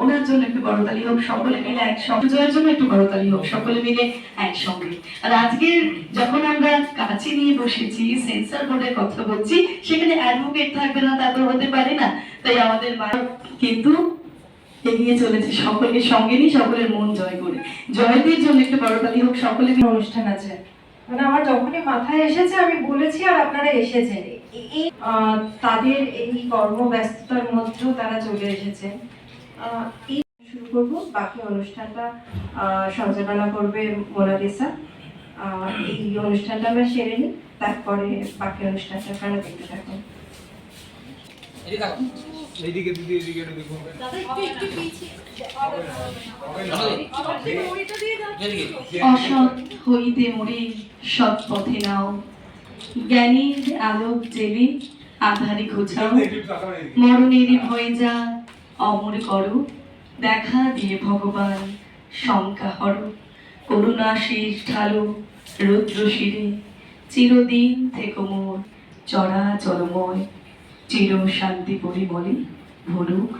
ওনার জন্য একটু করতালি হোক সকলে মিলে একসঙ্গে, জয়ের জন্য একটু করতালি হোক সকলে মিলে একসঙ্গে। আর আজকের যখন আমরা কাছে নিয়ে বসেছি, সেন্সর বোর্ডের কথা বলছি, সেখানে অ্যাডভোকেট থাকবে না তা তো হতে পারে না। তাই আমাদের মা কিন্তু এগিয়ে চলেছে সকলকে সঙ্গে নিয়ে, সকলের মন জয় করে। জয়দের জন্য একটু করতালি হোক সকলে। অনুষ্ঠান আছে, মানে আমার যখনই মাথায় এসেছে আমি বলেছি আর আপনারা এসেছেন। তাদের এই কর্মব্যস্ততার মধ্যেও তারা চলে এসেছে। এই শুরু করব, বাকি অনুষ্ঠানটা সঞ্চালনা করবে মোনালিসা। এই অনুষ্ঠানটা আমরা সেরে নিই, তারপরে বাকি অনুষ্ঠানটা আপনারা দেখতে থাকুন। অসৎ হইতে মরে সৎ পথে নাও, জ্ঞানীর আলোক জেলে আধারে ঘোচাও, মরণের ভয়ে যা অমর করো, দেখা দিয়ে ভগবান শঙ্কা হর, করুণা শীষ ঢালো রুদ্র শিরে, চিরদিন থেকে মোর চরাচরময়, চির শান্তি পরিমলে ভরুক।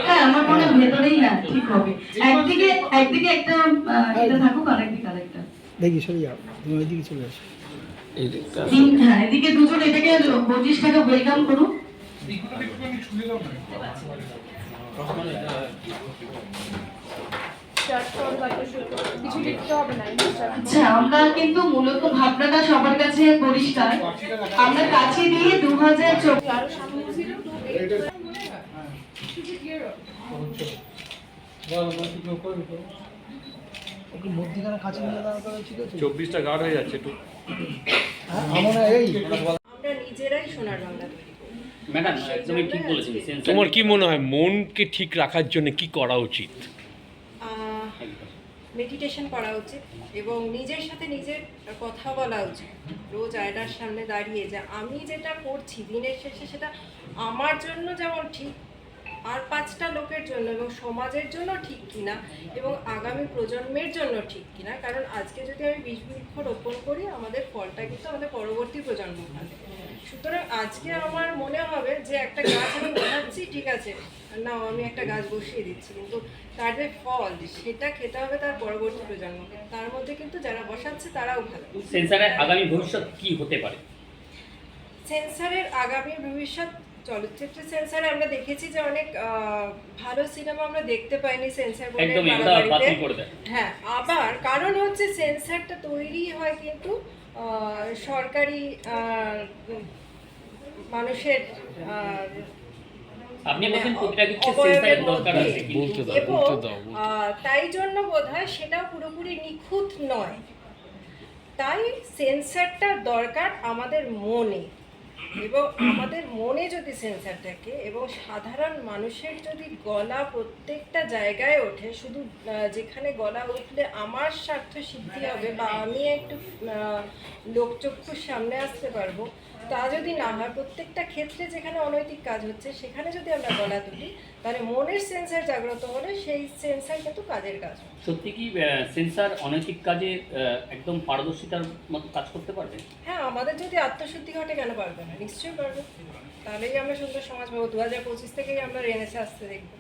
হ্যাঁ, আমার মনে হয় ভেতরেই না ঠিক হবে। একদিকে একটা এটা থাকুক, আরেকদিকে আরেকটা। দেখি সরে যাও, তুমি ওইদিকে চলে আসো। হ্যাঁ, এদিকে দুজন, এটাকে 25 টাকা ওয়েলকাম করুন। আচ্ছা, আমরা কিন্তু মূলত ভাবনাটা সবার কাছে পরিষ্কার। আমরা কাছে দিয়ে 24টা গার্ড হয়ে যাচ্ছে একটু। আমরা নিজেরাই সোনার বাংলা তৈরি করি। ম্যাডাম একদমই ঠিক বলেছেন। তোমার কি মনে হয় মনকে ঠিক রাখার জন্য কি করা উচিত? মেডিটেশন করা উচিত এবং নিজের সাথে নিজের কথা বলা উচিত। রোজ আয়নার সামনে দাঁড়িয়ে যে আমি যেটা করছি দিনের শেষে সেটা আমার জন্য যেমন ঠিক, আর 5টা লোকের জন্য এবং সমাজের জন্য ঠিক কিনা এবং আগামী প্রজন্মের জন্য ঠিক কিনা। কারণ আজকে যদি আমি বৃক্ষ রোপণ করি, আমাদের ফলটা কিন্তু আমাদের পরবর্তী প্রজন্ম খাবে। সুতরাং আজকে আমার মনে হবে যে একটা গাছ আমি বসাচ্ছি, ঠিক আছে, না আমি একটা গাছ বসিয়ে দিচ্ছি, কিন্তু তার যে ফল সেটা খেতে হবে তার পরবর্তী প্রজন্মকে। তার মধ্যে কিন্তু যারা বসাচ্ছে তারাও ভালো। সেন্সরের আগামী ভবিষ্যৎ কি হতে পারে? সেন্সরের আগামী ভবিষ্যৎ, চলচ্চিত্র সেন্সরে আমরা দেখেছি যে অনেক ভালো সিনেমা আমরা দেখতে পাইনি সেন্সর বোর্ডে। হ্যাঁ, আবার কারণ হচ্ছে সেন্সরটা তৈরি হয় কিন্তু সরকারি মানুষের তাই জন্য বোধহয় সেটা পুরোপুরি নিখুঁত নয়। তাই সেন্সরটা দরকার আমাদের মনে, এবং আমাদের মনে যদি সেন্সার থাকে এবং সাধারণ মানুষের যদি গলা প্রত্যেকটা জায়গায় ওঠে, শুধু যেখানে গলা উঠলে আমার স্বার্থ সিদ্ধি হবে বা আমি একটু লোকচক্ষুর সামনে আসতে পারবো, তা যদি না হয়, প্রত্যেকটা ক্ষেত্রে যেখানে অনৈতিক কাজ হচ্ছে সেখানে যদি আমরা গলা তুলি, তাহলে মনের সেন্সার জাগ্রত হলে সেই সেন্সার কিন্তু কাজের কাজ। সত্যি কি সেন্সার অনৈতিক কাজে একদম পারদর্শিতার মতো কাজ করতে পারবে? হ্যাঁ, আমাদের যদি আত্মশুদ্ধি ঘটে কেন পারবে না? নিশ্চয়ই পারবে। তাহলেই আমরা সুন্দর সমাজ পাবো। 2025 থেকেই আমরা রেনেসে আসতে দেখবো।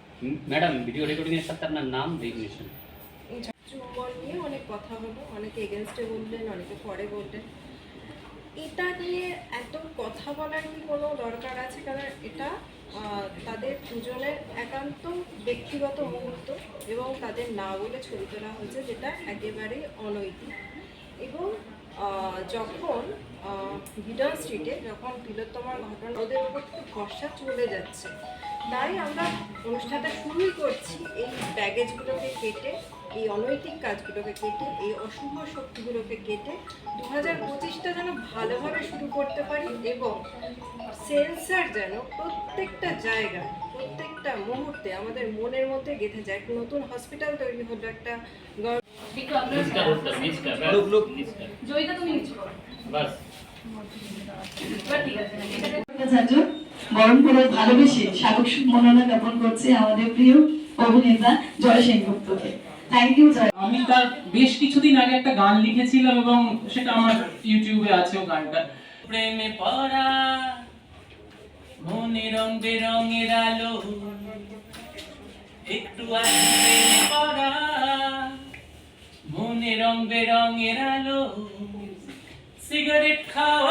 ম্যাডাম, ভিডিও রেকর্ডিংয়ের সাথে আপনার নাম রেজিগনেশন চুম্বন নিয়ে অনেক কথা হলো, অনেকে এগেনস্টে বললেন, অনেকে পরে বললেন। এটা নিয়ে এত কথা বলার কি কোনো দরকার আছে? কারণ এটা তাদের দুজনের একান্ত ব্যক্তিগত মুহূর্ত এবং তাদের না বলে ছবি তোলা হয়েছে, যেটা একেবারেই অনৈতিক। এবং যখন গিডন স্ট্রিটে যখন তিলোত্তমার ঘটনা, ওদের উপর খুব ভরসা চলে যাচ্ছে, তাই আমরা অনুষ্ঠানটা শুরুই করছি এই ব্যাগেজগুলোকে কেটে, এই অনৈতিক কাজগুলোকে কেটে, এই অশুভ শক্তিগুলোকে কেটে 2025টা যেন ভালোভাবে শুরু করতে পারি এবং সেন্সার যেন প্রত্যেকটা জায়গায় প্রত্যেকটা মুহূর্তে আমাদের মনের মধ্যে গেঁথে যায়। একটা নতুন হসপিটাল তৈরি হলো, একটা বরণ করে ভালোবেসে স্বাগত মনোনয়ন জ্ঞাপন করছে আমাদের প্রিয় অভিনেতা জয় সেনগুপ্তকে। থ্যাংক ইউ জয়। আমি তার বেশ কিছুদিন আগে একটা গান লিখেছিলাম এবং সেটা আমার ইউটিউবে আছে। ও গানটা প্রেমে পড়া মনে রং বেরঙের আলো একটু আসবে করা মনে রং বেরঙের আলো সিগারেট খাওয়া